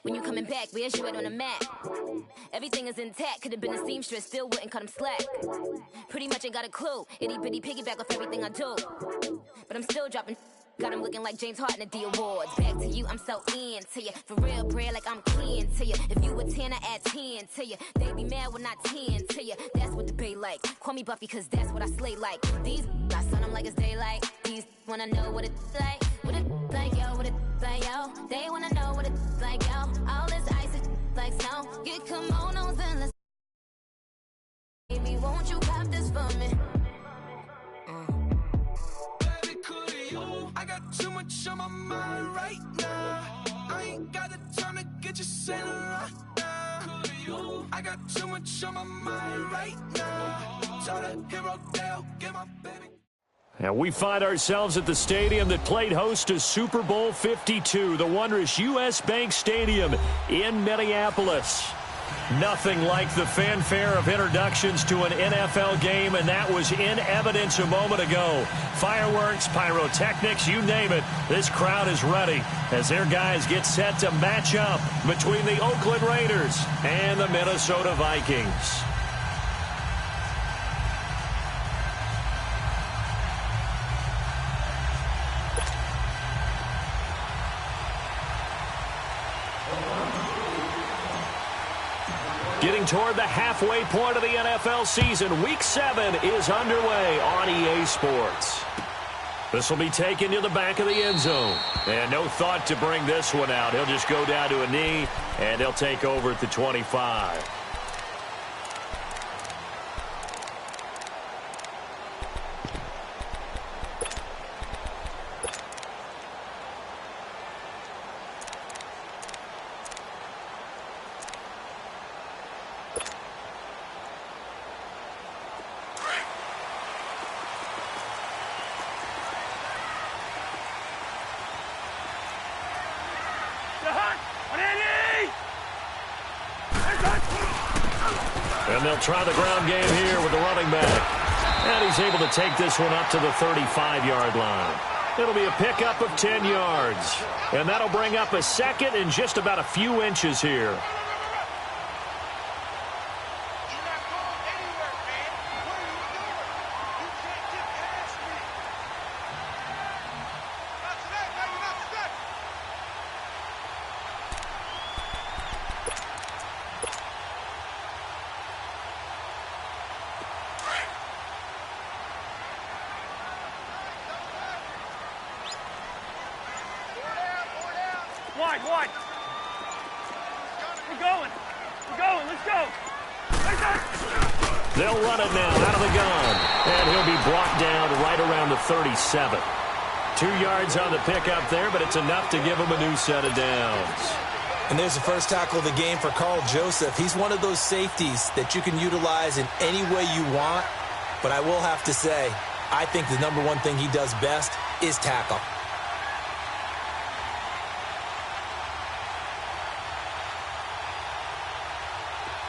When you coming back, where's you at on the map? Everything is intact, could have been a seamstress, still wouldn't cut him slack. Pretty much ain't got a clue, itty bitty piggyback off everything I do. But I'm still dropping, got him looking like James Harden at the awards. Back to you, I'm so into you. For real, bread, like I'm keen to you. If you a 10, I add 10 to you. They be mad when I 10 to you. That's what the bay like. Call me Buffy, cause that's what I slay like. These, I sun them like it's daylight. These wanna know what it's like. What it's like, yo, what it's like, yo. They wanna know what it's like, yo. All this ice is like snow. Get kimonos and let's. Baby, won't you pop this for me? I got too much on my mind right now. I ain't got the time to get you sailing right now. I got too much on my mind right now. Tell the hero Dale, get my baby. And we find ourselves at the stadium that played host to Super Bowl 52, the wondrous U.S. Bank Stadium in Minneapolis. Nothing like the fanfare of introductions to an NFL game, and that was in evidence a moment ago. Fireworks, pyrotechnics, you name it. This crowd is ready as their guys get set to match up between the Oakland Raiders and the Minnesota Vikings. Getting toward the halfway point of the NFL season, Week 7 is underway on EA Sports. This will be taken to the back of the end zone. And no thought to bring this one out. He'll just go down to a knee, and they'll take over at the 25. And they'll try the ground game here with the running back. And he's able to take this one up to the 35-yard line. It'll be a pickup of 10 yards. And that'll bring up a second and just about a few inches here. Wide. We're going. Let's go. They'll run it now out of the gun. And he'll be brought down right around the 37. 2 yards on the pickup there, but it's enough to give him a new set of downs. And there's the first tackle of the game for Carl Joseph. He's one of those safeties that you can utilize in any way you want. But I will have to say, I think the number one thing he does best is tackle.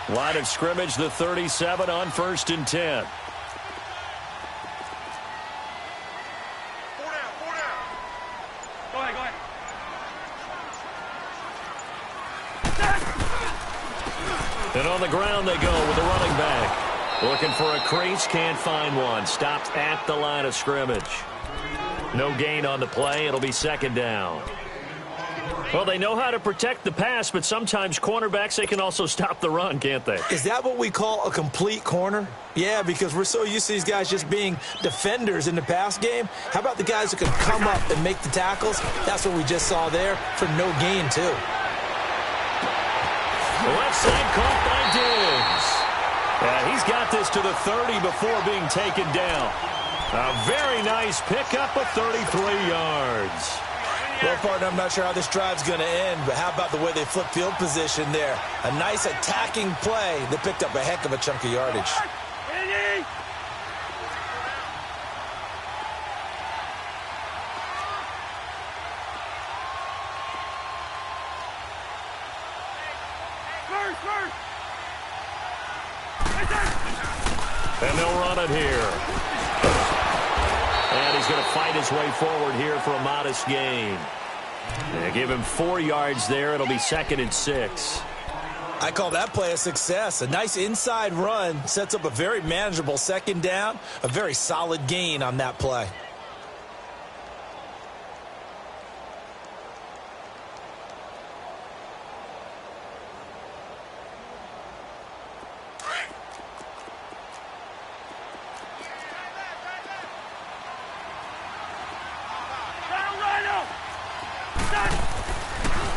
Line of scrimmage, the 37 on 1st and 10. Go ahead. And on the ground they go with the running back. Looking for a crease, can't find one. Stopped at the line of scrimmage. No gain on the play. It'll be second down. Well, they know how to protect the pass, but sometimes cornerbacks, they can also stop the run, can't they? Is that what we call a complete corner? Yeah, because we're so used to these guys just being defenders in the pass game. How about the guys who can come up and make the tackles? That's what we just saw there for no gain, too. Left side caught by Diggs. And he's got this to the 30 before being taken down. A very nice pickup of 33 yards. Well, partner, I'm not sure how this drive's going to end, but how about the way they flip field position there? A nice attacking play that picked up a heck of a chunk of yardage. And they'll run it here. And he's going to fight his way forward here for a modest gain. They give him 4 yards there. It'll be 2nd and 6. I call that play a success. A nice inside run sets up a very manageable 2nd down. A very solid gain on that play.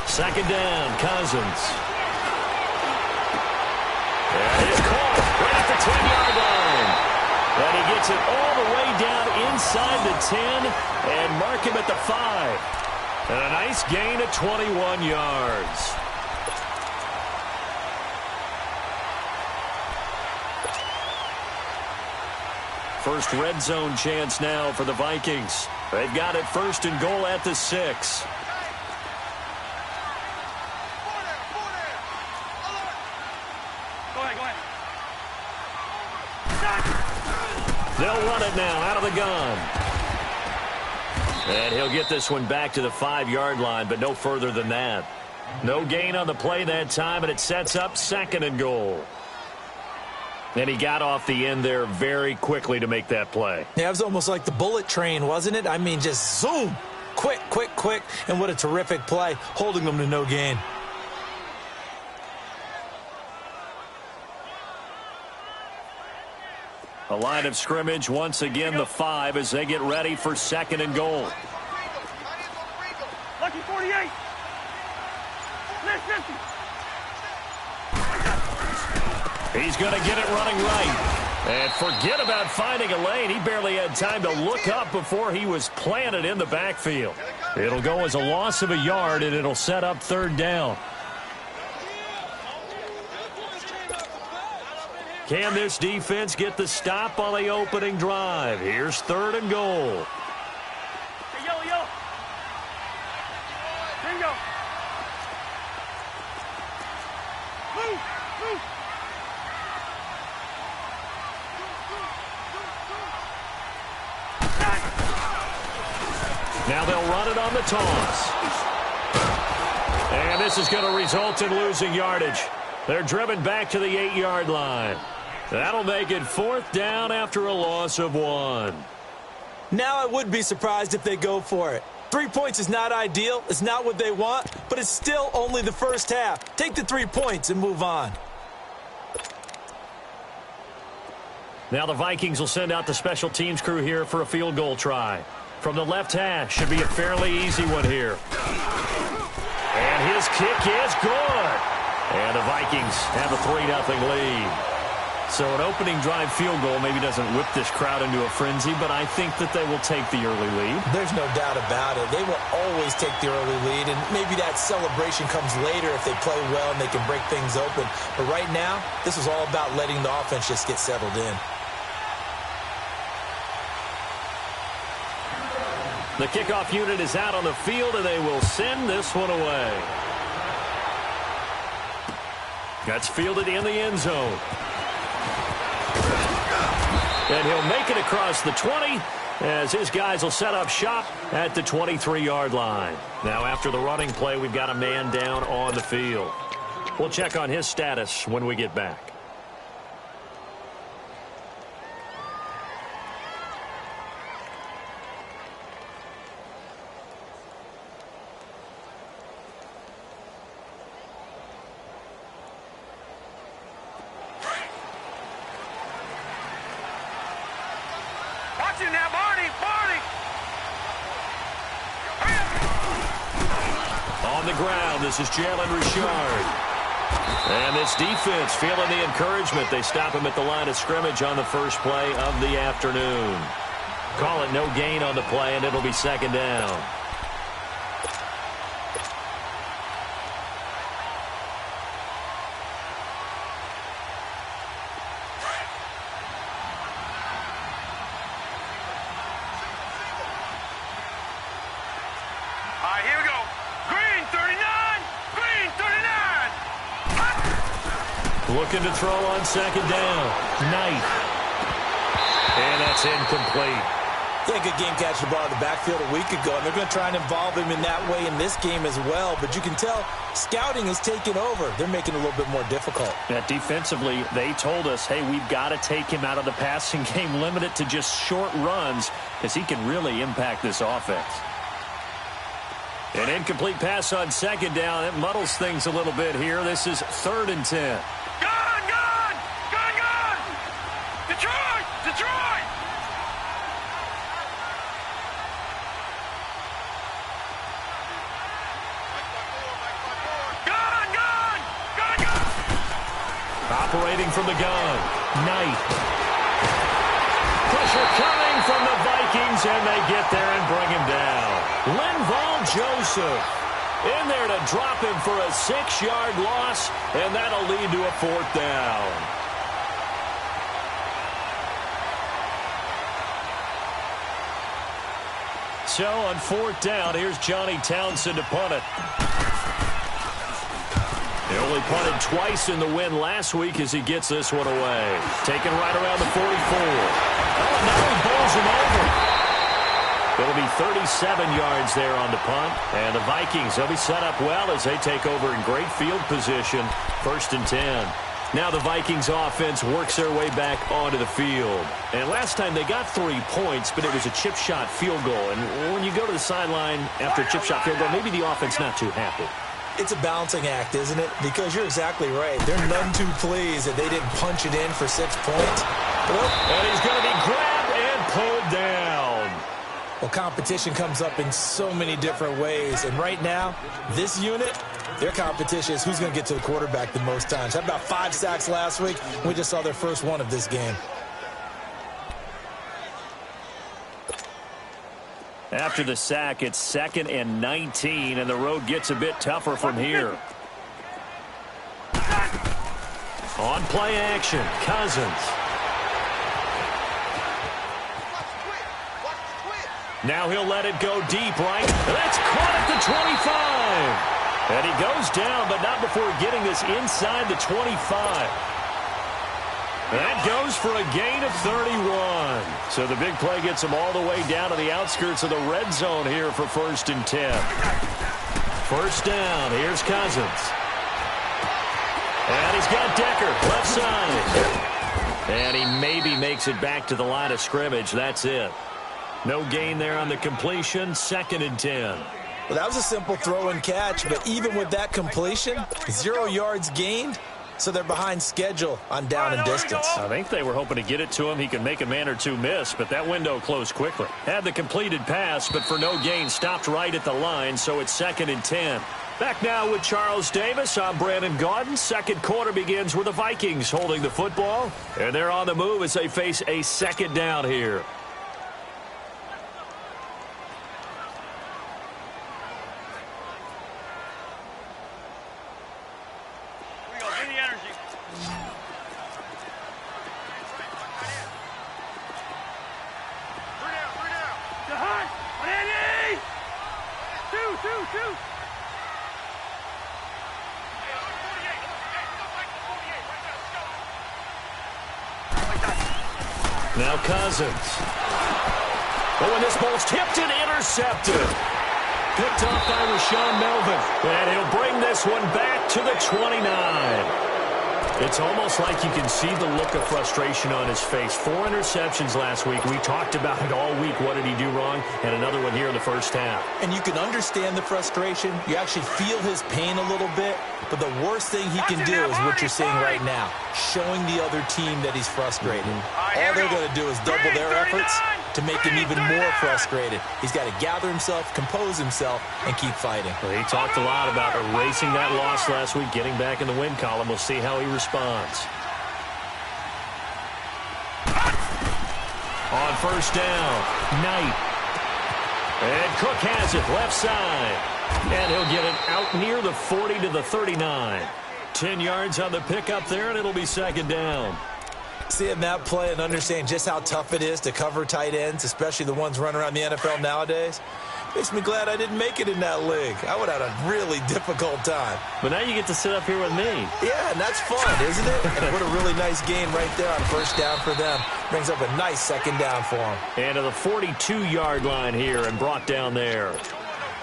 Second down, Cousins. And it's caught right at the 10-yard line. And he gets it all the way down inside the 10 and mark him at the 5. And a nice gain of 21 yards. First red zone chance now for the Vikings. They've got it 1st and goal at the 6. They'll run it now out of the gun. And he'll get this one back to the 5-yard line, but no further than that. No gain on the play that time, and it sets up 2nd and goal. And he got off the end there very quickly to make that play. Yeah, it was almost like the bullet train, wasn't it? I mean, just zoom. Quick, quick, quick. And what a terrific play, holding them to no gain. A line of scrimmage once again, the 5, as they get ready for 2nd and goal. Lucky 48. He's going to get it running right. And forget about finding a lane. He barely had time to look up before he was planted in the backfield. It'll go as a loss of a yard, and it'll set up 3rd down. Can this defense get the stop on the opening drive? Here's 3rd and goal. Hey, yellow. Bingo. Move. Now they'll run it on the toss. And this is going to result in losing yardage. They're driven back to the 8-yard line. That'll make it 4th down after a loss of 1. Now I would be surprised if they go for it. 3 points is not ideal. It's not what they want, but it's still only the first half. Take the 3 points and move on. Now the Vikings will send out the special teams crew here for a field goal try. From the left hash, should be a fairly easy one here. And his kick is good. And the Vikings have a 3-0 lead. So an opening drive field goal maybe doesn't whip this crowd into a frenzy, but I think that they will take the early lead. There's no doubt about it. They will always take the early lead, and maybe that celebration comes later if they play well and they can break things open. But right now, this is all about letting the offense just get settled in. The kickoff unit is out on the field, and they will send this one away. That's fielded in the end zone. And he'll make it across the 20 as his guys will set up shop at the 23-yard line. Now, after the running play, we've got a man down on the field. We'll check on his status when we get back. Now, Barney! On the ground, this is Jalen Richard. And this defense feeling the encouragement. They stop him at the line of scrimmage on the first play of the afternoon. Call it no gain on the play, and it'll be 2nd down. Looking to throw on 2nd down. Knight. And that's incomplete. Yeah, good game catching the ball in the backfield a week ago, and they're going to try and involve him in that way in this game as well. But you can tell scouting is taking over. They're making it a little bit more difficult. Yeah, defensively, they told us, hey, we've got to take him out of the passing game, limit it to just short runs, because he can really impact this offense. An incomplete pass on second down. It muddles things a little bit here. This is 3rd and 10. Gone! Gone! Gone! Gone! Detroit! Detroit! Gone! Gone! Gone! Gone! Operating from the gun. Knight. Pressure coming from the Vikings, and they get there and bring him down. Linval Joseph in there to drop him for a 6-yard loss, and that'll lead to a 4th down. So on 4th down, here's Johnny Townsend to punt it. He only punted twice in the win last week as he gets this one away. Taken right around the 44. Oh, and now he bowls him over. It'll be 37 yards there on the punt. And the Vikings, they'll be set up well as they take over in great field position. 1st and 10. Now the Vikings offense works their way back onto the field. And last time they got 3 points, but it was a chip shot field goal. And when you go to the sideline after a chip shot field goal, maybe the offense not too happy. It's a balancing act, isn't it? Because you're exactly right. They're none too pleased that they didn't punch it in for 6 points. And he's going to be grabbed and pulled down. Well, competition comes up in so many different ways. And right now, this unit, their competition is who's going to get to the quarterback the most times. Had about 5 sacks last week. We just saw their first one of this game. After the sack, it's 2nd and 19, and the road gets a bit tougher from here. On play action, Cousins. Now he'll let it go deep, right? That's caught at the 25. And he goes down, but not before getting this inside the 25. That goes for a gain of 31. So the big play gets him all the way down to the outskirts of the red zone here for 1st and 10. 1st down. Here's Cousins. And he's got Decker left side. And he maybe makes it back to the line of scrimmage. That's it. No gain there on the completion. 2nd and 10. Well, that was a simple throw and catch, but even with that completion, 0 yards gained. So they're behind schedule on down and distance. I think they were hoping to get it to him. He could make a man or two miss, but that window closed quickly. Had the completed pass, but for no gain, stopped right at the line, so it's 2nd and 10. Back now with Charles Davis. I'm Brandon Gaudin. Second quarter begins with the Vikings holding the football, and they're on the move as they face a 2nd down here. Now Cousins. Oh, and this ball's tipped and intercepted. Picked off by Rashawn Melvin. And he'll bring this one back to the 29. It's almost like you can see the look of frustration on his face. 4 interceptions last week. We talked about it all week. What did he do wrong? And another one here in the first half. And you can understand the frustration. You actually feel his pain a little bit. But the worst thing he can do is what you're seeing right now, showing the other team that he's frustrated. All they're going to do is double their efforts to make him even more frustrated. He's got to gather himself, compose himself, and keep fighting. Well, he talked a lot about erasing that loss last week, getting back in the win column. We'll see how he responds. On 1st down, Knight. And Cook has it left side. And he'll get it out near the 40 to the 39. 10 yards on the pickup there, and it'll be 2nd down. Seeing that play and understanding just how tough it is to cover tight ends, especially the ones running around the NFL nowadays, Makes me glad I didn't make it in that league. I would have had a really difficult time. But now you get to sit up here with me. Yeah, and that's fun, isn't it? And what a really nice game right there on first down for them. Brings up a nice second down for them. And to the 42-yard line here and brought down there.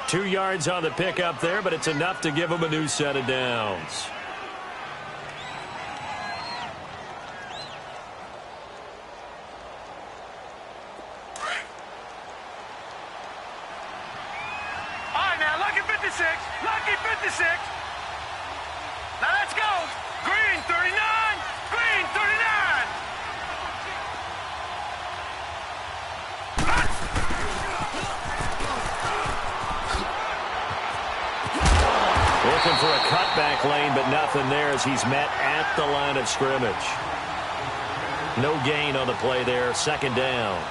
2 yards on the pickup there, but it's enough to give them a new set of downs. Lucky 56. Now let's go. Green 39. Green 39. Looking for a cutback lane, but nothing there as he's met at the line of scrimmage. No gain on the play there. Second down.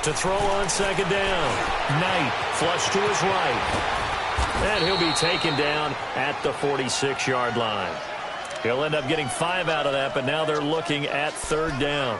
To throw on second down. Knight flush to his right. And he'll be taken down at the 46-yard line. He'll end up getting 5 out of that, but now they're looking at third down.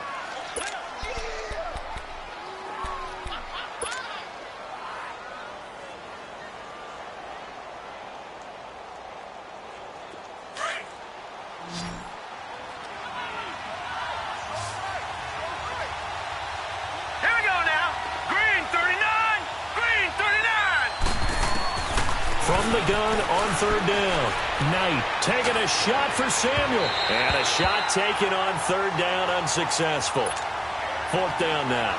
Gun on third down. Knight taking a shot for Samuel. And a shot taken on third down, unsuccessful. Fourth down now.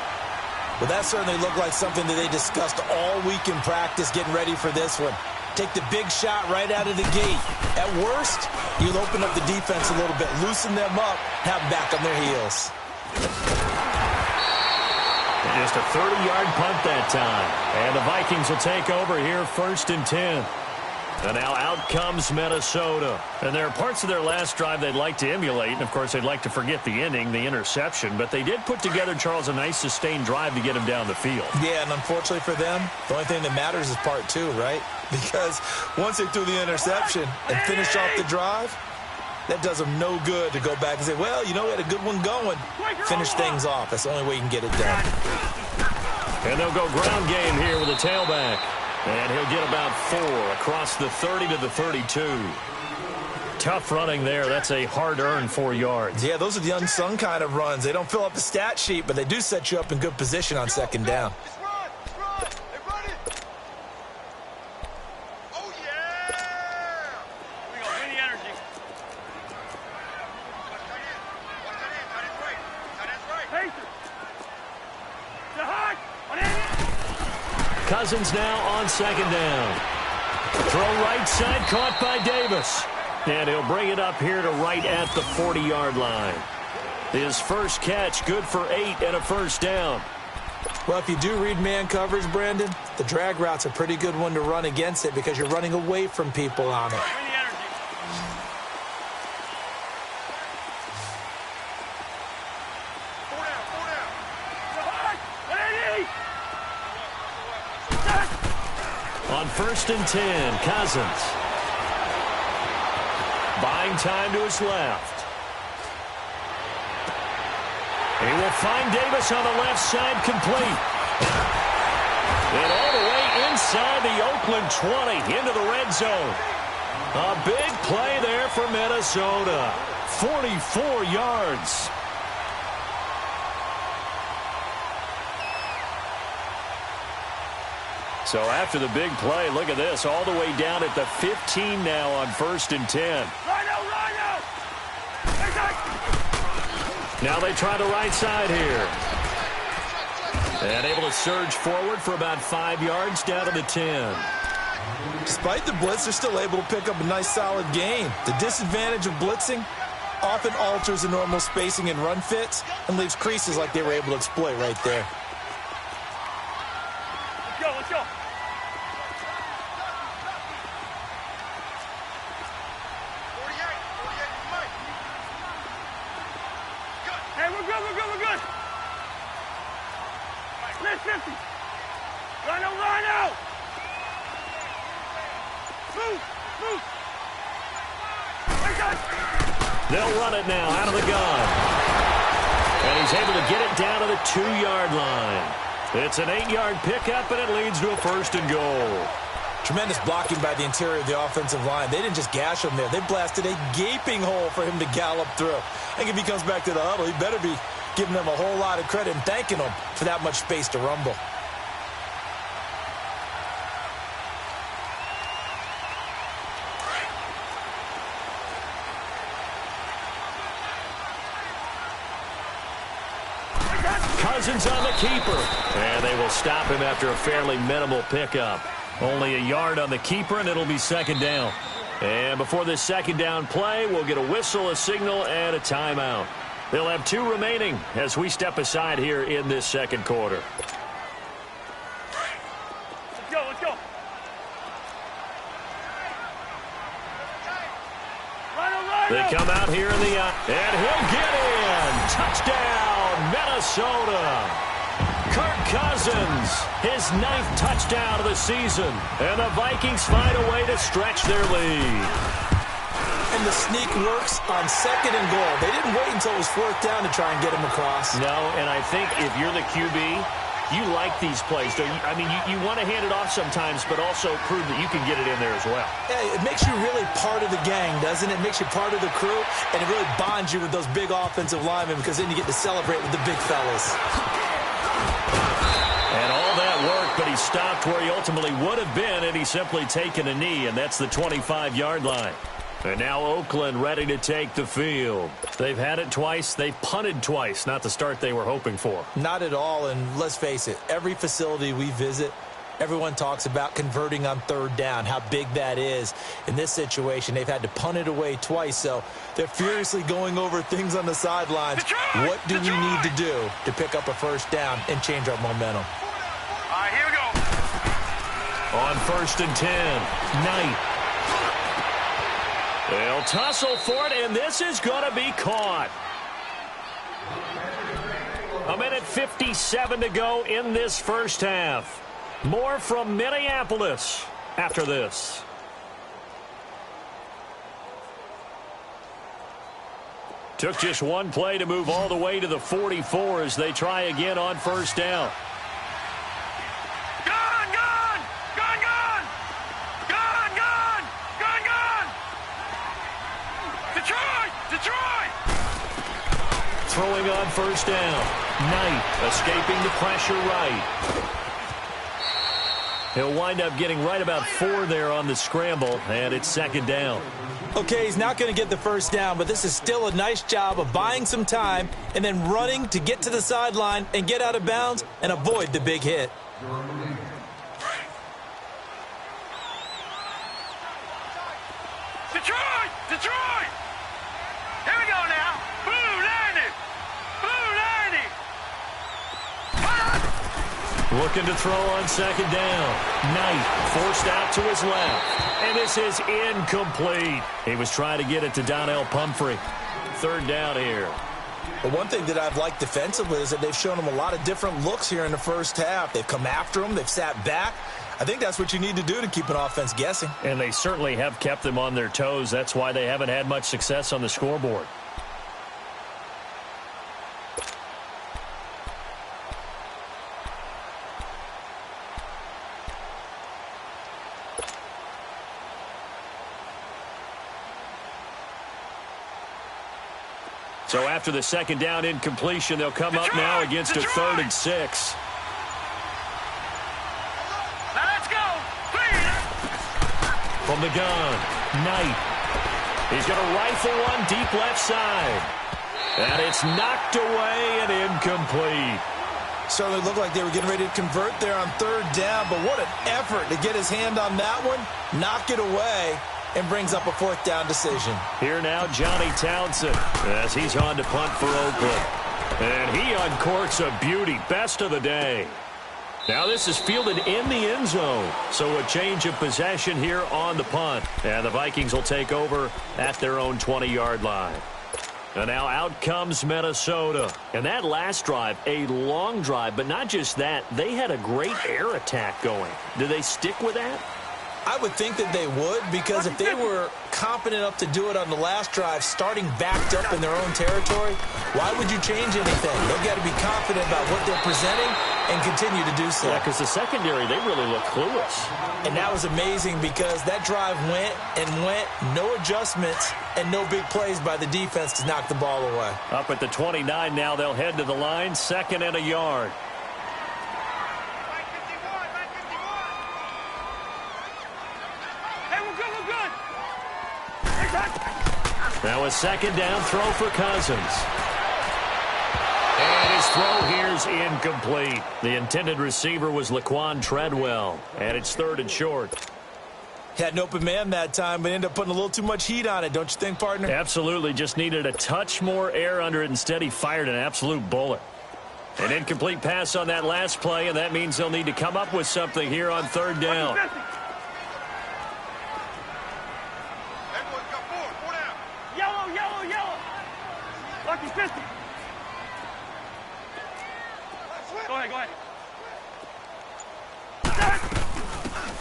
Well, that certainly looked like something that they discussed all week in practice getting ready for this one. Take the big shot right out of the gate. At worst, you'll open up the defense a little bit, loosen them up, have them back on their heels. Just a 30-yard punt that time. And the Vikings will take over here, 1st and 10. And now out comes Minnesota. And there are parts of their last drive they'd like to emulate. And, of course, they'd like to forget the ending, the interception. But they did put together, Charles, a nice sustained drive to get him down the field. Yeah, and unfortunately for them, the only thing that matters is part 2, right? Because once they threw the interception and finished off the drive, that does them no good to go back and say, well, you know, we had a good one going. Finish things off. That's the only way you can get it done. And they'll go ground game here with a tailback. And he'll get about 4 across the 30 to the 32. Tough running there. That's a hard-earned 4 yards. Yeah, those are the unsung kind of runs. They don't fill up the stat sheet, but they do set you up in good position on second down. Cousins now on second down. Throw right side, caught by Davis. And he'll bring it up here to right at the 40-yard line. His first catch, good for 8 and a first down. Well, if you do read man coverage, Brandon, the drag route's a pretty good one to run against it because you're running away from people on it. On 1st and 10, Cousins. Buying time to his left. He will find Davis on the left side, complete. And all the way inside the Oakland 20 into the red zone. A big play there for Minnesota. 44 yards. So after the big play, look at this, all the way down at the 15 now on 1st and 10. Now they try the right side here. And able to surge forward for about 5 yards down to the 10. Despite the blitz, they're still able to pick up a nice, solid gain. The disadvantage of blitzing often alters the normal spacing and run fits and leaves creases like they were able to exploit right there. Let's go. Hey, we're good. Let's 50. Rhino. Move. They'll run it now out of the gun. And he's able to get it down to the 2-yard line. It's an 8-yard pickup, and it leads to a 1st and goal. Tremendous blocking by the interior of the offensive line. They didn't just gash him there. They blasted a gaping hole for him to gallop through. I think if he comes back to the huddle, he better be giving them a whole lot of credit and thanking them for that much space to rumble. Cousins on the keeper. And they will stop him after a fairly minimal pickup. Only a yard on the keeper, and it'll be 2nd down. And before this 2nd down play, we'll get a whistle, a signal, and a timeout. They'll have 2 remaining as we step aside here in this 2nd quarter. Let's go. Rhino. They come out here in the and he'll get in. Touchdown, Minnesota. Kirk Cousins, his 9th touchdown of the season. And the Vikings find a way to stretch their lead. And the sneak works on 2nd and goal. They didn't wait until it was 4th down to try and get him across. No, and I think if you're the QB, you like these plays, don't you? I mean, you want to hand it off sometimes, but also prove that you can get it in there as well. Yeah, it makes you really part of the gang, doesn't it? It makes you part of the crew, and it really bonds you with those big offensive linemen because then you get to celebrate with the big fellas. And all that work, but he stopped where he ultimately would have been, and he's simply taken a knee, and that's the 25-yard line. And now Oakland ready to take the field. They've had it twice. They've punted twice. Not the start they were hoping for. Not at all, and let's face it, every facility we visit, everyone talks about converting on 3rd down, how big that is. In this situation, they've had to punt it away twice, so they're furiously going over things on the sidelines. What do we need to do to pick up a 1st down and change our momentum? All right, here we go. On 1st and 10, Knight. They'll tussle for it, and this is going to be caught. 1:57 to go in this 1st half. More from Minneapolis after this. Took just one play to move all the way to the 44 as they try again on 1st down. Throwing on 1st down. Knight escaping the pressure right. He'll wind up getting right about 4 there on the scramble, and it's 2nd down. Okay, he's not going to get the 1st down, but this is still a nice job of buying some time and then running to get to the sideline and get out of bounds and avoid the big hit. Detroit! Here we go now. Blue 90. Looking to throw on 2nd down. Knight forced out to his left. And this is incomplete. He was trying to get it to Donnell Pumphrey. 3rd down here. But one thing that I've liked defensively is that they've shown him a lot of different looks here in the 1st half. They've come after him. They've sat back. I think that's what you need to do to keep an offense guessing. And they certainly have kept them on their toes. That's why they haven't had much success on the scoreboard. So after the 2nd down incompletion, they'll come up now against a 3rd and 6. Now let's go. From the gun, Knight. He's going to rifle one deep left side. And it's knocked away and incomplete. Certainly looked like they were getting ready to convert there on third down, but what an effort to get his hand on that one, knock it away, and brings up a fourth down decision. Here now, Johnny Townsend, as he's on to punt for Oakland. And he uncorks a beauty, best of the day. Now this is fielded in the end zone, so a change of possession here on the punt. And the Vikings will take over at their own 20-yard line. And now out comes Minnesota. And that last drive, a long drive, but not just that. They had a great air attack going. Do they stick with that? I would think that they would, because if they were confident enough to do it on the last drive, starting backed up in their own territory, why would you change anything? They've got to be confident about what they're presenting and continue to do so. Yeah, because the secondary, they really look clueless. And that was amazing because that drive went and went, no adjustments and no big plays by the defense to knock the ball away. Up at the 29 now, they'll head to the line, 2nd and a yard. Now a 2nd down throw for Cousins. And his throw here's incomplete. The intended receiver was Laquan Treadwell. And it's 3rd and short. Had an open man that time, but ended up putting a little too much heat on it, don't you think, partner? Absolutely. Just needed a touch more air under it. Instead, he fired an absolute bullet. An incomplete pass on that last play, and that means they'll need to come up with something here on 3rd down.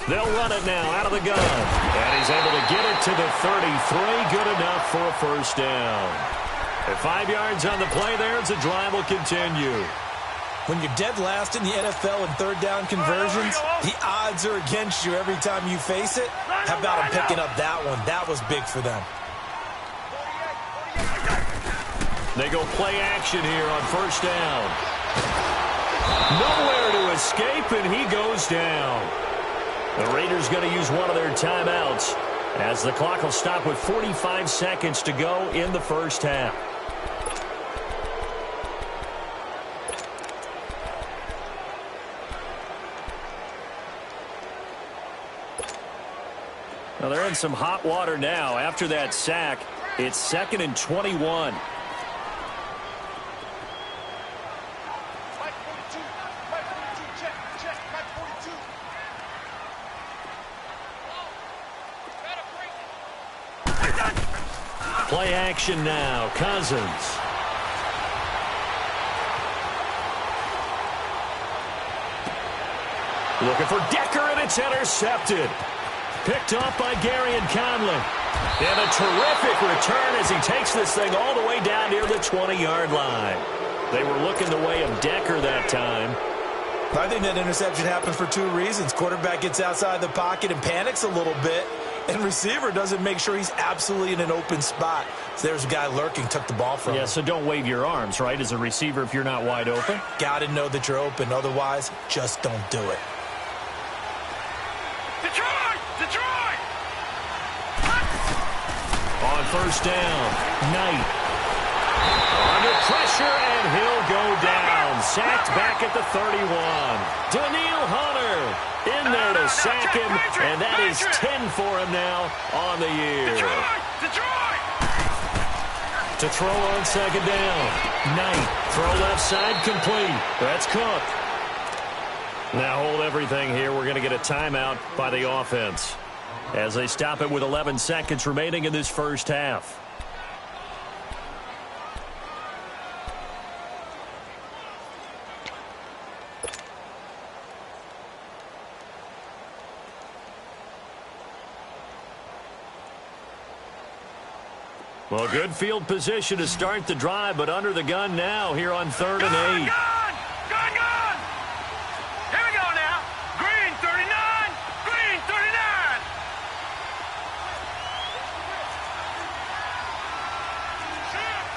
They'll run it now out of the gun. And he's able to get it to the 33. Good enough for a first down. At 5 yards on the play there, as the drive will continue. When you're dead last in the NFL in 3rd down conversions, the odds are against you every time you face it. How about them picking up that one? That was big for them. They go play action here on 1st down. Nowhere to escape, and he goes down. The Raiders going to use one of their timeouts as the clock will stop with 45 seconds to go in the first half. Well, they're in some hot water now. After that sack, it's 2nd and 21. Play action now. Cousins. Looking for Decker, and it's intercepted. Picked off by Gary and Conley. And a terrific return as he takes this thing all the way down near the 20-yard line. They were looking the way of Decker that time. I think that interception happened for 2 reasons. Quarterback gets outside the pocket and panics a little bit. And receiver doesn't make sure he's absolutely in an open spot. So there's a guy lurking, took the ball from him. Yeah, so don't wave your arms, right, as a receiver if you're not wide open. Got to know that you're open. Otherwise, just don't do it. Detroit! Detroit! On 1st down, Knight. Under pressure, and he'll go down. Sacked back at the 31. Daniil Hunter in there to sack him, and that is 10 for him now on the year. Detroit! To throw on 2nd down. Knight, throw left side, complete. That's Cook. Now hold everything here. We're going to get a timeout by the offense as they stop it with 11 seconds remaining in this first half. Well, good field position to start the drive, but under the gun now here on 3rd and 8. Gun! Here we go now. Green 39. Green 39.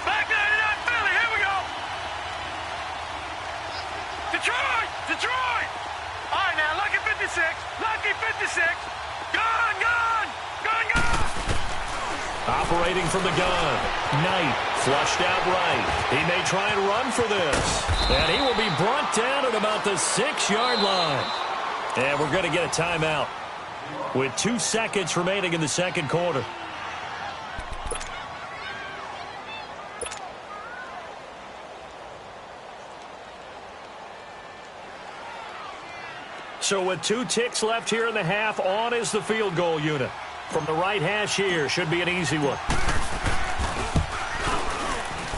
Back 99 Philly. Here we go. Detroit. Detroit. All right, now, lucky 56. Lucky 56. Gun. Operating from the gun. Knight flushed out right. He may try and run for this. And he will be brought down about the 6-yard line. And we're going to get a timeout with 2 seconds remaining in the second quarter. So with 2 ticks left here in the half, on is the field goal unit. From the right hash here, should be an easy one.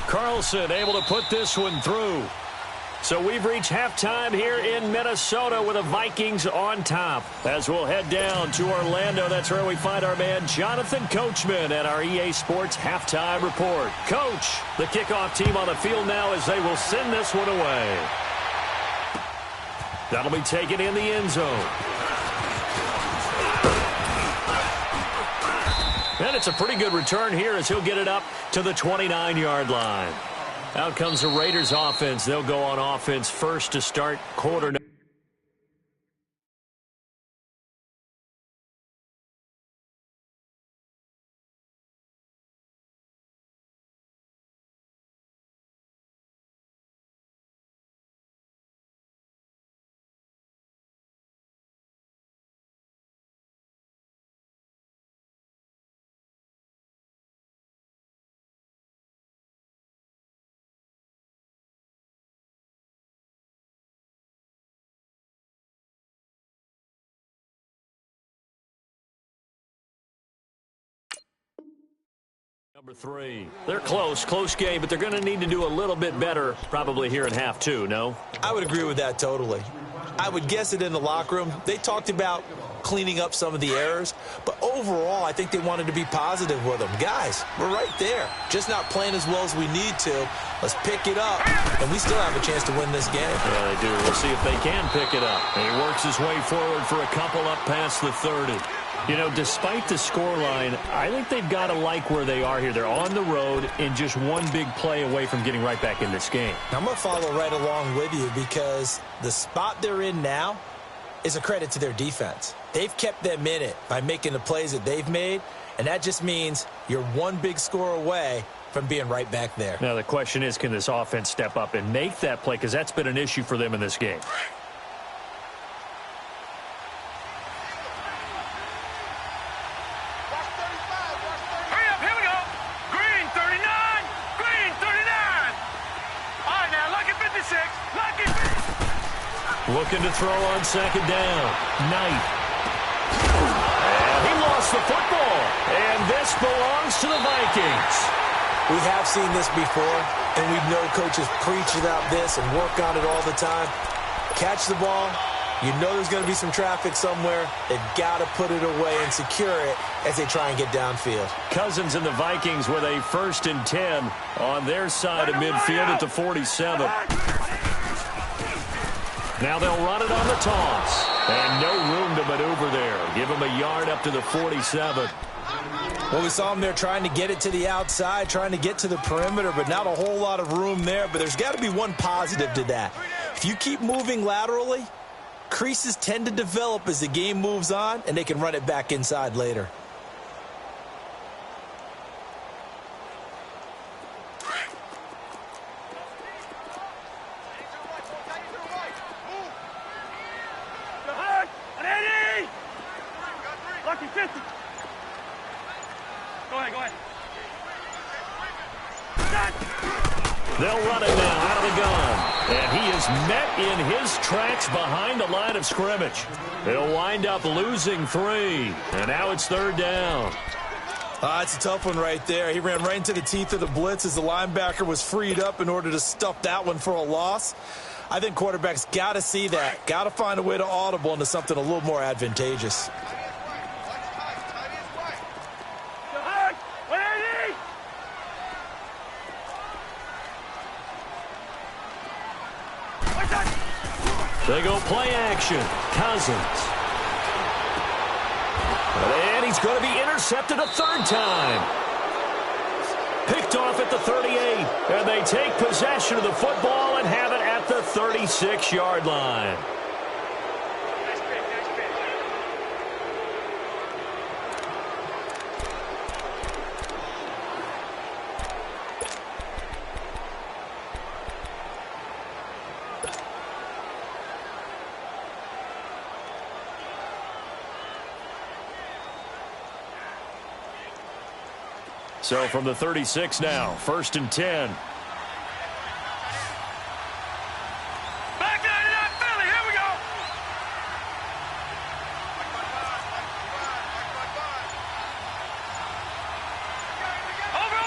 Carlson able to put this one through. So we've reached halftime here in Minnesota with the Vikings on top. As we'll head down to Orlando, that's where we find our man Jonathan Coachman at our EA Sports Halftime Report. Coach, the kickoff team on the field now as they will send this one away. That'll be taken in the end zone. And it's a pretty good return here as he'll get it up to the 29-yard line. Out comes the Raiders offense. They'll go on offense first to start quarter. Number 3. They're close game, but they're going to need to do a little bit better probably here in half 2, no? I would agree with that totally. I would guess it in the locker room. They talked about cleaning up some of the errors, but overall, I think they wanted to be positive with them. Guys, we're right there. Just not playing as well as we need to. Let's pick it up, and we still have a chance to win this game. Yeah, they do. We'll see if they can pick it up. And he works his way forward for a couple up past the 30. You know, despite the scoreline, I think they've got to like where they are here. They're on the road and just one big play away from getting right back in this game. I'm going to follow right along with you because the spot they're in now is a credit to their defense. They've kept them in it by making the plays that they've made, and that just means you're one big score away from being right back there. Now, the question is, can this offense step up and make that play? Because that's been an issue for them in this game. Looking to throw on second down. Knight. And he lost the football. And this belongs to the Vikings. We have seen this before, and we know coaches preach about this and work on it all the time. Catch the ball. You know there's going to be some traffic somewhere. They've got to put it away and secure it as they try and get downfield. Cousins and the Vikings with a 1st and 10 on their side of midfield at the 47. Now they'll run it on the toss. And no room to maneuver there. Give him a yard up to the 47. Well, we saw him there trying to get it to the outside, trying to get to the perimeter, but not a whole lot of room there. But there's got to be one positive to that. If you keep moving laterally, creases tend to develop as the game moves on, and they can run it back inside later. They'll run it now out of the gun. And he is met in his tracks behind the line of scrimmage. He'll wind up losing 3. And now it's 3rd down. It's a tough one right there. He ran right into the teeth of the blitz as the linebacker was freed up in order to stuff that one for a loss. I think quarterbacks got to see that. Got to find a way to audible into something a little more advantageous. They go play action. Cousins. And he's going to be intercepted a 3rd time. Picked off at the 38. And they take possession of the football and have it at the 36-yard line. So from the 36 now, 1st and 10. Back 99 Philly, here we go. Over.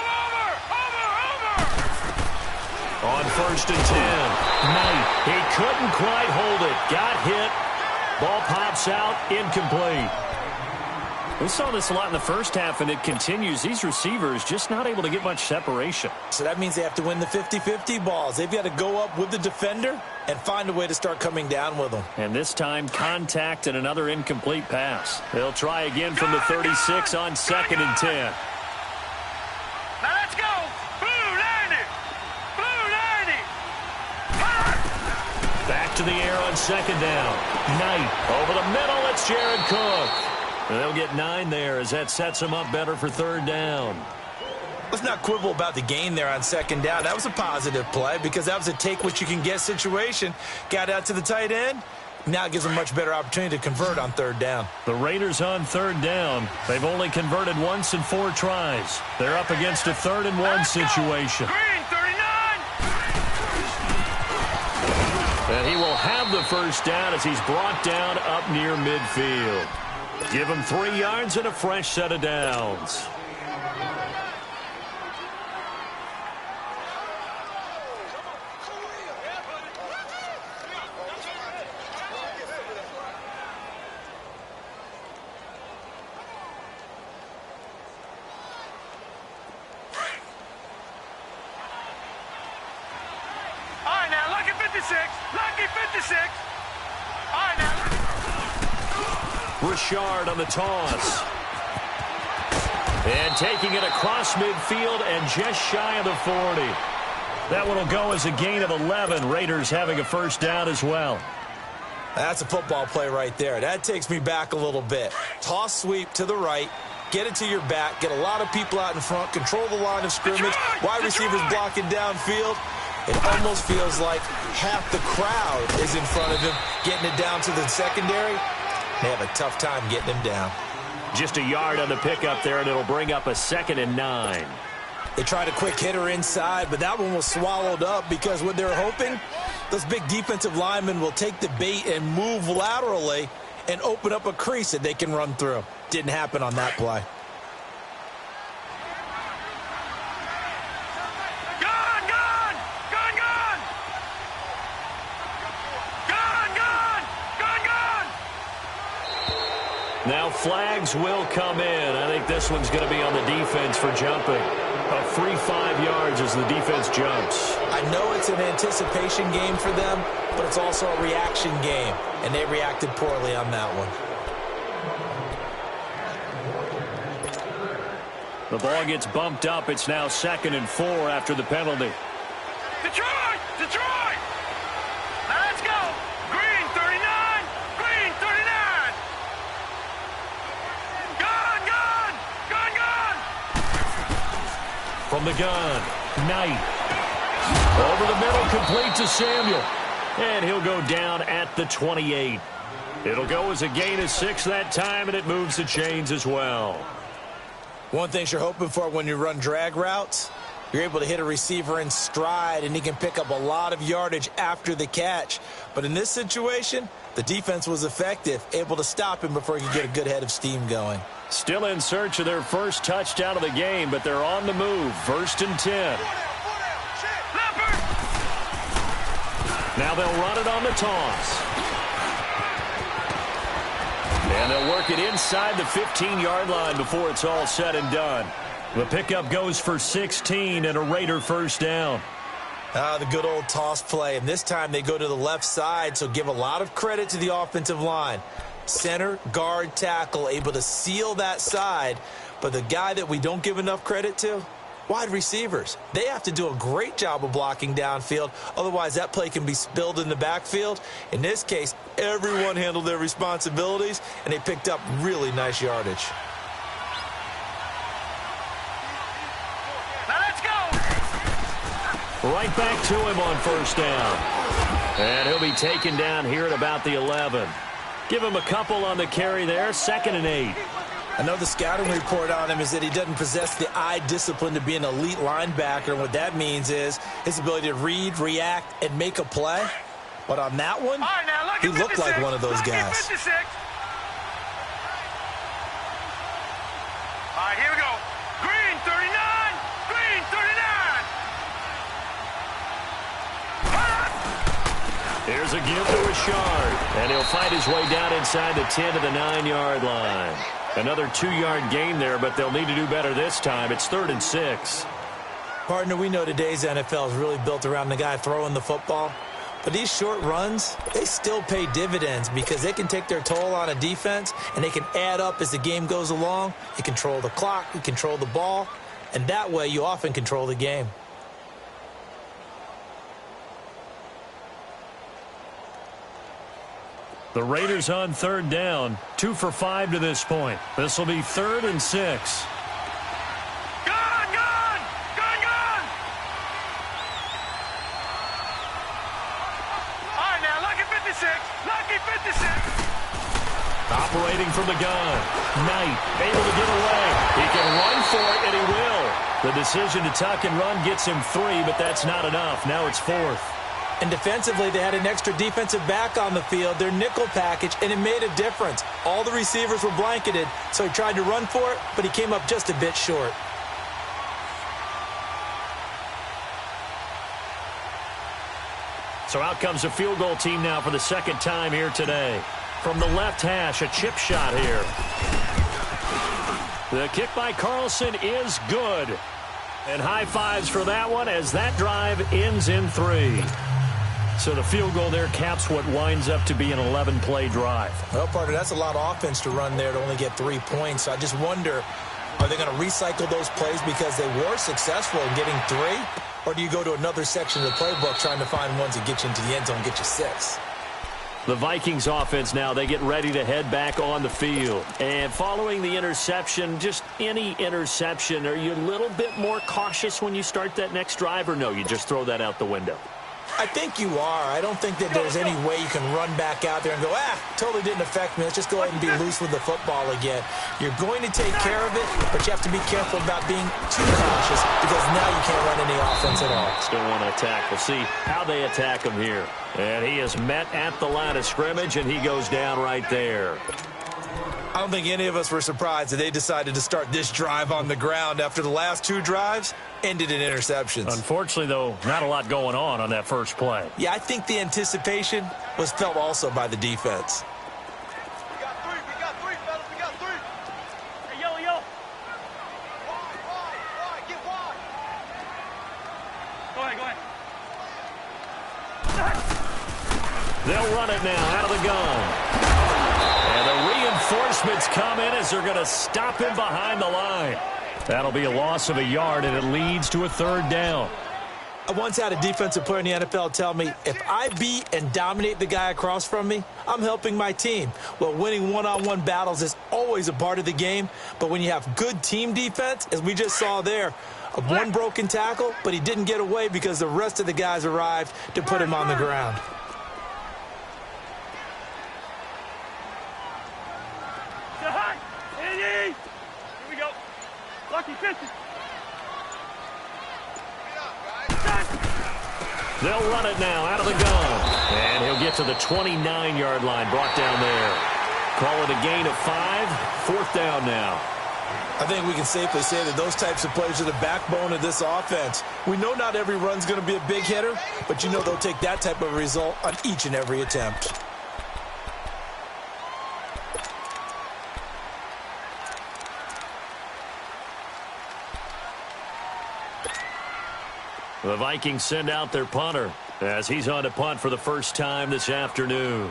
On 1st and 10. Knight, he couldn't quite hold it. Got hit. Ball pops out, incomplete. We saw this a lot in the first half, and it continues. These receivers just not able to get much separation. So that means they have to win the 50-50 balls. They've got to go up with the defender and find a way to start coming down with them. And this time, contact and another incomplete pass. They'll try again from the 36 on 2nd and 10. Now let's go. Blue 90. Back to the air on 2nd down. Knight over the middle. It's Jared Cook. And they'll get 9 there as that sets them up better for 3rd down. Let's not quibble about the gain there on 2nd down. That was a positive play because that was a take-what-you-can-get situation. Got out to the tight end. Now it gives them a much better opportunity to convert on 3rd down. The Raiders on 3rd down. They've only converted once in 4 tries. They're up against a 3rd and 1 situation. Green 39. And he will have the 1st down as he's brought down up near midfield. Give him 3 yards and a fresh set of downs. All right, now, lucky 56. Lucky 56. All right, now. Richard on the toss. And taking it across midfield and just shy of the 40. That one will go as a gain of 11. Raiders having a 1st down as well. That's a football play right there. That takes me back a little bit. Toss sweep to the right. Get it to your back. Get a lot of people out in front. Control the line of scrimmage. Wide receivers blocking downfield. It almost feels like half the crowd is in front of him, getting it down to the secondary. They have a tough time getting him down. Just a yard on the pickup there, and it'll bring up a 2nd and 9. They tried a quick hitter inside, but that one was swallowed up because what they're hoping, those big defensive linemen will take the bait and move laterally and open up a crease that they can run through. Didn't happen on that play. Now flags will come in. I think this one's going to be on the defense for jumping. A free 5 yards as the defense jumps. I know it's an anticipation game for them, but it's also a reaction game, and they reacted poorly on that one. The ball gets bumped up. It's now 2nd and 4 after the penalty. Detroit! Detroit! Now let's go! Green 39! Green 39! Gun! Gun! Gun! Gun! From the gun, Knight. Over the middle, complete to Samuel. And he'll go down at the 28. It'll go as a gain of 6 that time, and it moves the chains as well. One thing you're hoping for when you run drag routes, you're able to hit a receiver in stride, and he can pick up a lot of yardage after the catch. But in this situation, the defense was effective, able to stop him before he could get a good head of steam going. Still in search of their first touchdown of the game, but they're on the move. 1st and 10. Now they'll run it on the toss. And they'll work it inside the 15-yard line before it's all said and done. The pickup goes for 16 and a Raider 1st down. The good old toss play. And this time they go to the left side, so give a lot of credit to the offensive line. Center, guard, tackle, able to seal that side. But the guy that we don't give enough credit to, wide receivers. They have to do a great job of blocking downfield. Otherwise, that play can be spilled in the backfield. In this case, everyone handled their responsibilities, and they picked up really nice yardage. Now let's go! Right back to him on 1st down. And he'll be taken down here at about the 11. Give him a couple on the carry there. 2nd and 8. I know the scouting report on him is that he doesn't possess the eye discipline to be an elite linebacker. And what that means is his ability to read, react, and make a play. But on that one, right, now, he looked like one of those guys. 56. All right, here we go. Green 39. Green 39. Here's a give to Richard, and he'll fight his way down inside the 10 to the 9-yard line. Another 2-yard gain there, but they'll need to do better this time. It's 3rd and 6. Partner, we know today's NFL is really built around the guy throwing the football. But these short runs, they still pay dividends because they can take their toll on a defense, and they can add up as the game goes along. You control the clock, you control the ball, and that way you often control the game. The Raiders on 3rd down, 2 for 5 to this point. This will be 3rd and 6. Lucky 56. Operating from the gun. Knight able to get away. He can run for it, and he will. The decision to tuck and run gets him 3, but that's not enough. Now it's 4th. And defensively, they had an extra defensive back on the field, their nickel package, and it made a difference. All the receivers were blanketed, so he tried to run for it, but he came up just a bit short. So out comes the field goal team now for the 2nd time here today. From the left hash, a chip shot here. The kick by Carlson is good. And high fives for that one as that drive ends in 3. So the field goal there caps what winds up to be an 11-play drive. Well, partner, that's a lot of offense to run there to only get 3 points. So I just wonder, are they going to recycle those plays because they were successful in getting 3? Or do you go to another section of the playbook trying to find ones that get you into the end zone and get you 6? The Vikings offense now, they get ready to head back on the field. And following the interception, just any interception, are you a little bit more cautious when you start that next drive, or no, you just throw that out the window? I think you are. I don't think that there's any way you can run back out there and go, totally didn't affect me. Let's just go ahead and be loose with the football again. You're going to take care of it, but you have to be careful about being too cautious because now you can't run any offense at all. Still want to attack. We'll see how they attack him here. And he is met at the line of scrimmage, and he goes down right there. I don't think any of us were surprised that they decided to start this drive on the ground after the last 2 drives ended in interceptions. Unfortunately, though, not a lot going on that first play. Yeah, I think the anticipation was felt also by the defense. We got 3, fellas, we got 3. Hey, yo. Wide, get wide. Go ahead. They'll run it now out of the gun. And the reinforcements come in as they're going to stop him behind the line. That'll be a loss of a yard, and it leads to a 3rd down. I once had a defensive player in the NFL tell me, if I beat and dominate the guy across from me, I'm helping my team. Well, winning one-on-one battles is always a part of the game, but when you have good team defense, as we just saw there, one broken tackle, but he didn't get away because the rest of the guys arrived to put him on the ground. Here we go. Lucky 50. They'll run it now out of the gun. And he'll get to the 29-yard line, brought down there. Call it a gain of 5, 4th down now. I think we can safely say that those types of plays are the backbone of this offense. We know not every run's going to be a big hitter, but you know they'll take that type of result on each and every attempt. The Vikings send out their punter as he's on to punt for the first time this afternoon.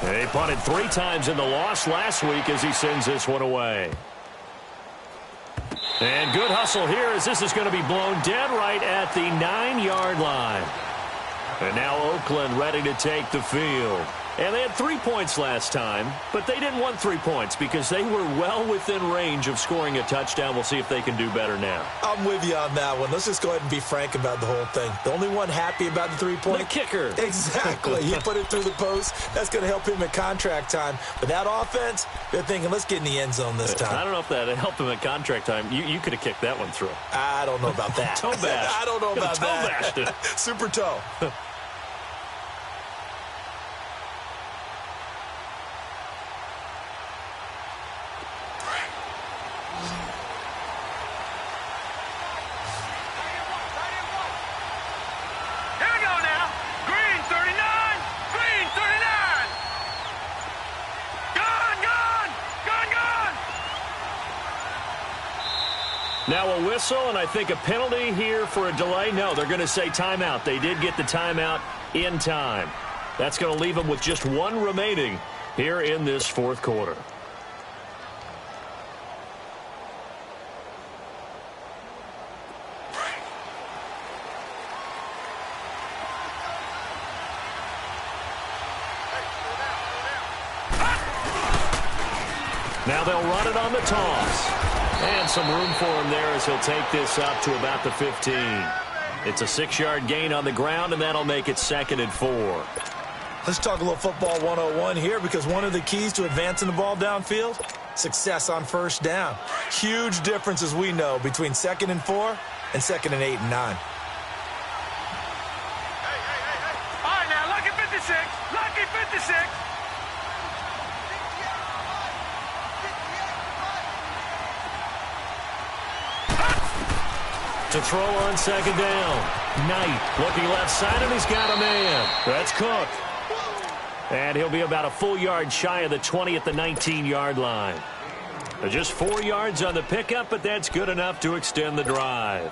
He punted 3 times in the loss last week as he sends this one away. And good hustle here as this is going to be blown dead right at the 9-yard line. And now Oakland ready to take the field. And they had 3 points last time, but they didn't want 3 points because they were well within range of scoring a touchdown. We'll see if they can do better now. I'm with you on that one. Let's just go ahead and be frank about the whole thing. The only one happy about the 3-point? The kicker. Exactly. He put it through the post. That's going to help him at contract time. But that offense, they're thinking, let's get in the end zone this time. I don't know if that helped him at contract time. You could have kicked that one through. I don't know about that. Toe bash. I don't know about that. Toe bashed it. Super toe. Now a whistle, and I think a penalty here for a delay. No, they're going to say timeout. They did get the timeout in time. That's going to leave them with just one remaining here in this fourth quarter. Now they'll run it on the toss. And some room for him there as he'll take this up to about the 15. It's a 6-yard gain on the ground, and that'll make it 2nd and 4. Let's talk a little football 101 here, because one of the keys to advancing the ball downfield, success on first down. Huge difference, as we know, between 2nd and 4 and 2nd and 8 and 9. All right, now, lucky 56. Lucky 56. To throw on 2nd down. Knight looking left side, and he's got a man. That's Cook. And he'll be about a full yard shy of the 20 at the 19-yard line. Just 4 yards on the pickup, but that's good enough to extend the drive.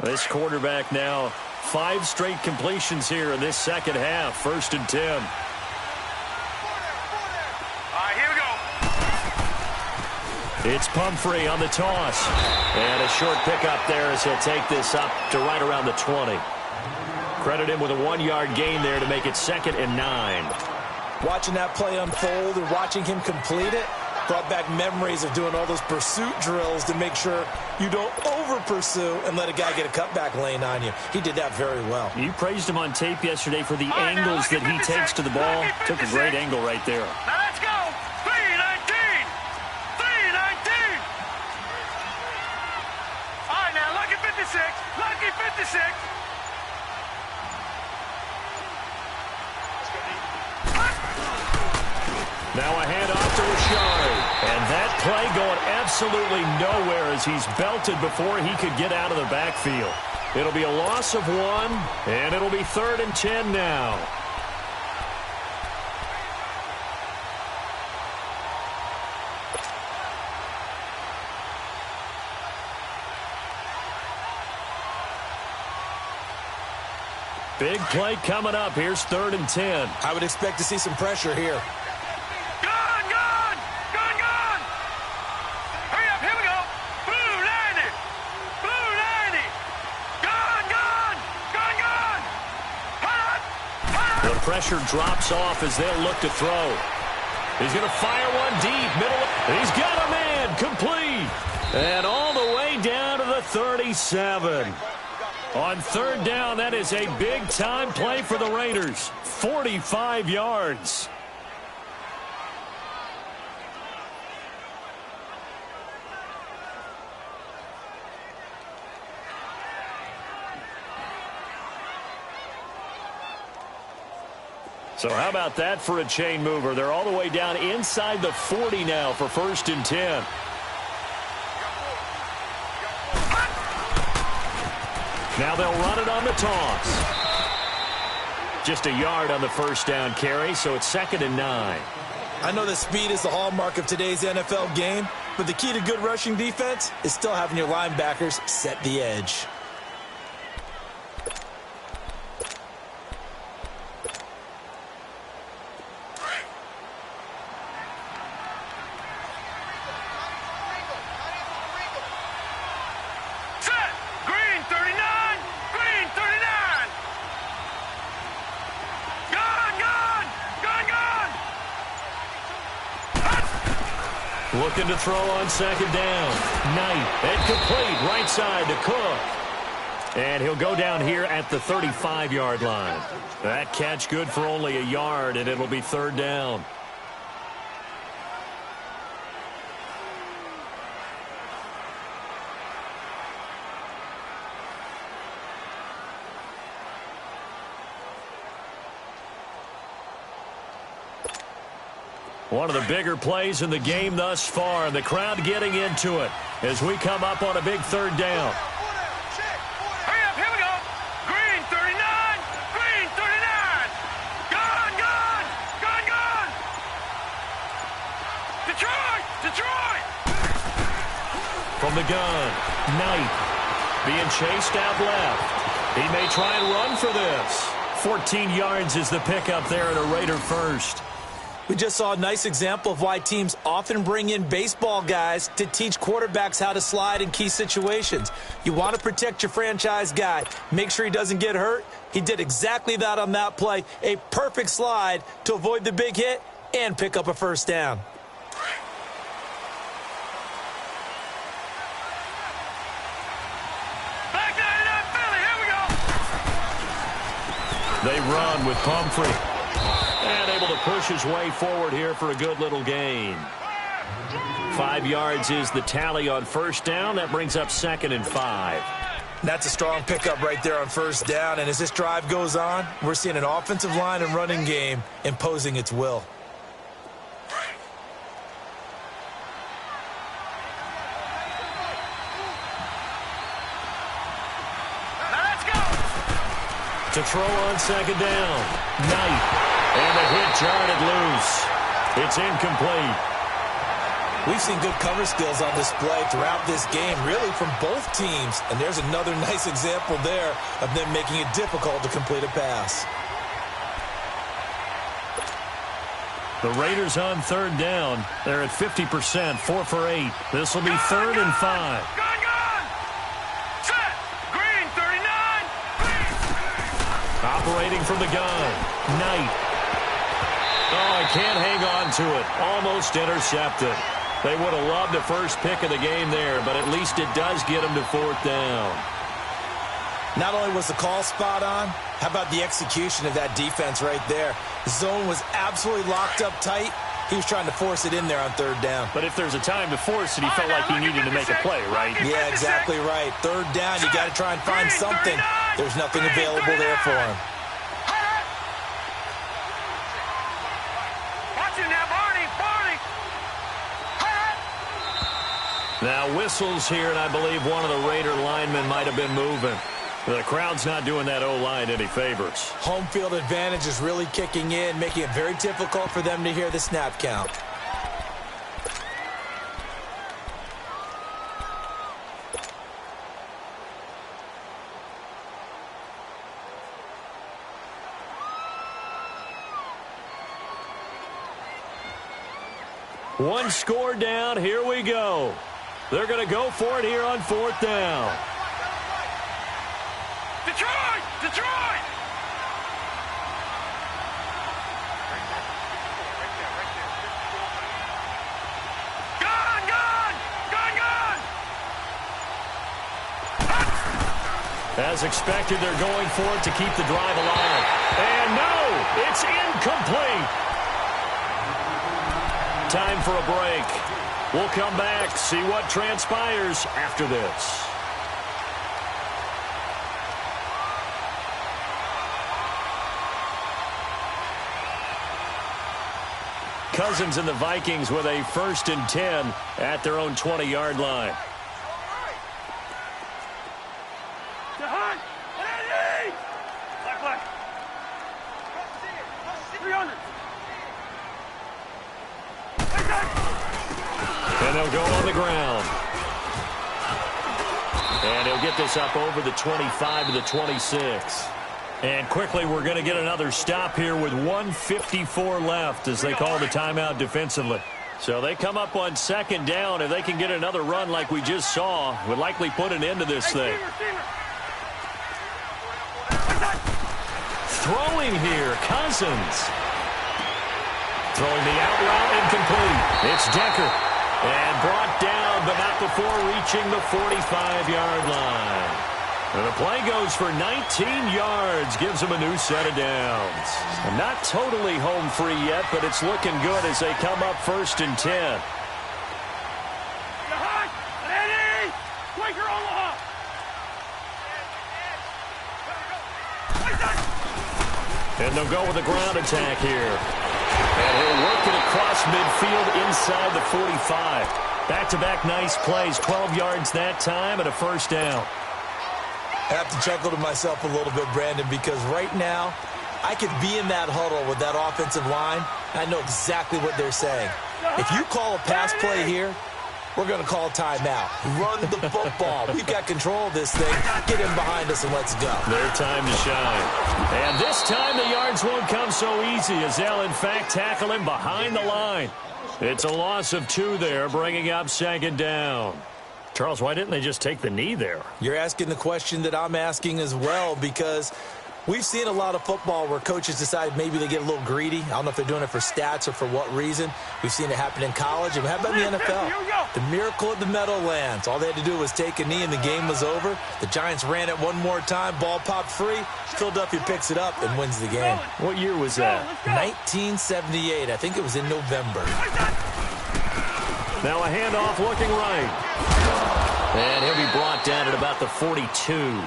This quarterback now 5 straight completions here in this second half. 1st and 10. It's Pumphrey on the toss. And a short pickup there as he'll take this up to right around the 20. Credit him with a 1-yard gain there to make it 2nd and 9. Watching that play unfold and watching him complete it brought back memories of doing all those pursuit drills to make sure you don't over-pursue and let a guy get a cutback lane on you. He did that very well. You praised him on tape yesterday for the angles that he takes to the ball. Took a great angle right there. Now let's go. 3-19. 3-19. All right, now, lucky 56. Lucky 56. Now a handoff to Rashard. And that play going absolutely nowhere as he's belted before he could get out of the backfield. It'll be a loss of 1, and it'll be 3rd and 10 now. Big play coming up. Here's 3rd and 10. I would expect to see some pressure here. Pressure drops off as they'll look to throw. He's going to fire one deep. Middle. He's got a man. Complete. And all the way down to the 37. On 3rd down, that is a big-time play for the Raiders. 45 yards. So how about that for a chain mover? They're all the way down inside the 40 now for 1st and 10. Now they'll run it on the toss. Just a yard on the 1st down carry, so it's 2nd and 9. I know that speed is the hallmark of today's NFL game, but the key to good rushing defense is still having your linebackers set the edge. Looking to throw on second down. Knight, incomplete, right side to Cook. And he'll go down here at the 35-yard line. That catch good for only a yard, and it'll be third down. One of the bigger plays in the game thus far, and the crowd getting into it as we come up on a big third down. Hurry up, here we go. Green 39, green 39. Gone, gone, gone, gone. Detroit, Detroit. From the gun, Knight being chased out left. He may try and run for this. 14 yards is the pickup there at a Raider first. We just saw a nice example of why teams often bring in baseball guys to teach quarterbacks how to slide in key situations. You want to protect your franchise guy. Make sure he doesn't get hurt. He did exactly that on that play. A perfect slide to avoid the big hit and pick up a first down. Back 99 Philly, here we go. They run with Pumphrey. And able to push his way forward here for a good little gain. 5 yards is the tally on first down. That brings up 2nd and 5. That's a strong pickup right there on first down. And as this drive goes on, we're seeing an offensive line and running game imposing its will. Let's go. To throw on second down. Knight. And the hit jarred loose. It's incomplete. We've seen good cover skills on display throughout this game, really from both teams. And there's another nice example there of them making it difficult to complete a pass. The Raiders on third down. They're at 50%, 4 for 8. This will be 3rd and 5. Gone, gone. Set. Green 39. Green. Operating from the gun. Knight. Oh, I can't hang on to it. Almost intercepted. They would have loved the first pick of the game there, but at least it does get them to 4th down. Not only was the call spot on, how about the execution of that defense right there? The zone was absolutely locked up tight. He was trying to force it in there on third down. But if there's a time to force it, he felt like he needed to make a play, right? Yeah, exactly right. Third down, you got to try and find something. There's nothing available there for him. Now whistles here, and I believe one of the Raider linemen might have been moving. The crowd's not doing that O-line any favors. Home field advantage is really kicking in, making it very difficult for them to hear the snap count. One score down, here we go. They're going to go for it here on 4th down. Detroit! Detroit! Gone! Gone! Gone! Gone! As expected, they're going for it to keep the drive alive. And no, it's incomplete. Time for a break. We'll come back, see what transpires after this. Cousins and the Vikings with a 1st and 10 at their own 20-yard line. Black. 300. And they'll go on the ground. And he'll get this up over the 25 to the 26. And quickly, we're going to get another stop here with 1:54 left as they call the timeout defensively. So they come up on 2nd down. If they can get another run like we just saw, would likely put an end to this thing. Throwing here, Cousins. Throwing the out route incomplete. It's Decker. And brought down, but not before reaching the 45-yard line. And the play goes for 19 yards, gives them a new set of downs. Not totally home free yet, but it's looking good as they come up 1st and 10. Ready? Quaker Omaha. And they'll go with a ground attack here. And he'll work it across midfield inside the 45. Back-to-back nice plays, 12 yards that time and a 1st down. I have to chuckle to myself a little bit, Brandon, because right now I could be in that huddle with that offensive line, and I know exactly what they're saying. If you call a pass play here, we're going to call a timeout. Run the football. We've got control of this thing. Get him behind us and let's go. Their time to shine. And this time the yards won't come so easy as they'll, in fact, tackle him behind the line. It's a loss of 2 there, bringing up 2nd down. Charles, why didn't they just take the knee there? You're asking the question that I'm asking as well, because we've seen a lot of football where coaches decide maybe they get a little greedy. I don't know if they're doing it for stats or for what reason. We've seen it happen in college. And how about in the NFL? The miracle of the Meadowlands. All they had to do was take a knee and the game was over. The Giants ran it one more time. Ball popped free. Philadelphia picks it up and wins the game. What year was that? 1978. I think it was in November. Now a handoff looking right. And he'll be brought down at about the 42.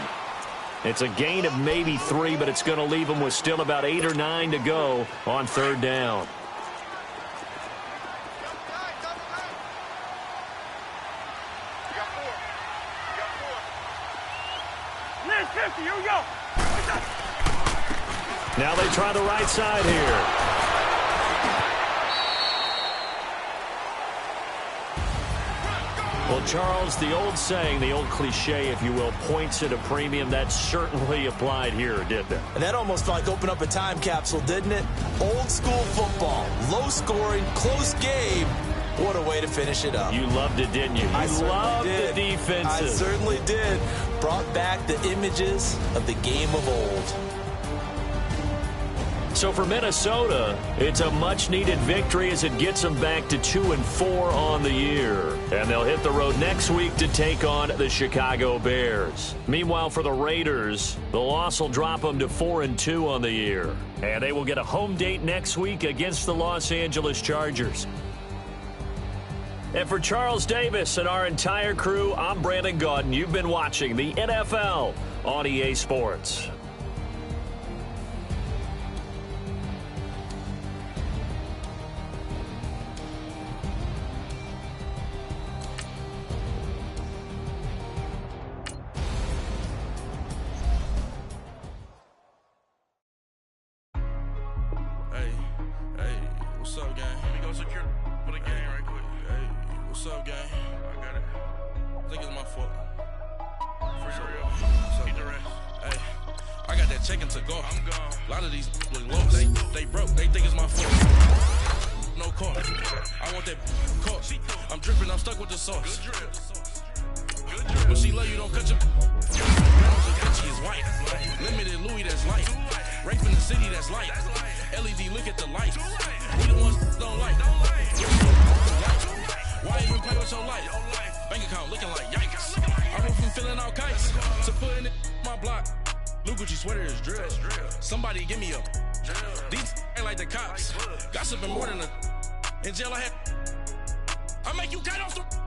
It's a gain of maybe 3, but it's going to leave him with still about 8 or 9 to go on 3rd down. Here we go. Now they try the right side here. Well, Charles, the old saying, the old cliche, if you will, points at a premium. That certainly applied here, didn't it? And that almost like opened up a time capsule, didn't it? Old school football, low scoring, close game. What a way to finish it up. You loved it, didn't you? You loved the defenses. I certainly did. Brought back the images of the game of old. So for Minnesota, it's a much-needed victory as it gets them back to 2-4 on the year. And they'll hit the road next week to take on the Chicago Bears. Meanwhile, for the Raiders, the loss will drop them to 4-2 on the year. And they will get a home date next week against the Los Angeles Chargers. And for Charles Davis and our entire crew, I'm Brandon Gaudin. You've been watching the NFL on EA Sports. What's up, gang? Let me go secure for the game right quick. Hey, what's up, gang? I got it. I think it's my fault. For real. Keep the rest. Hey, I got that check-in to go. I'm gone. A lot of these look lost. They broke. They think it's my fault. No car. I want that car. I'm dripping. I'm stuck with the sauce. Good drip. When she love you, don't cut your... Gucci is white. Limited Louis, that's light. Rape in the city, that's light. LED, look at the lights. We the ones don't like. Why even play with your life? Bank account looking like yikes. I went from filling out kites to putting it in my block. Blue Gucci sweater is drill. Somebody give me a these ain't like the cops. Gossiping more than a in jail I had. I make you cut off the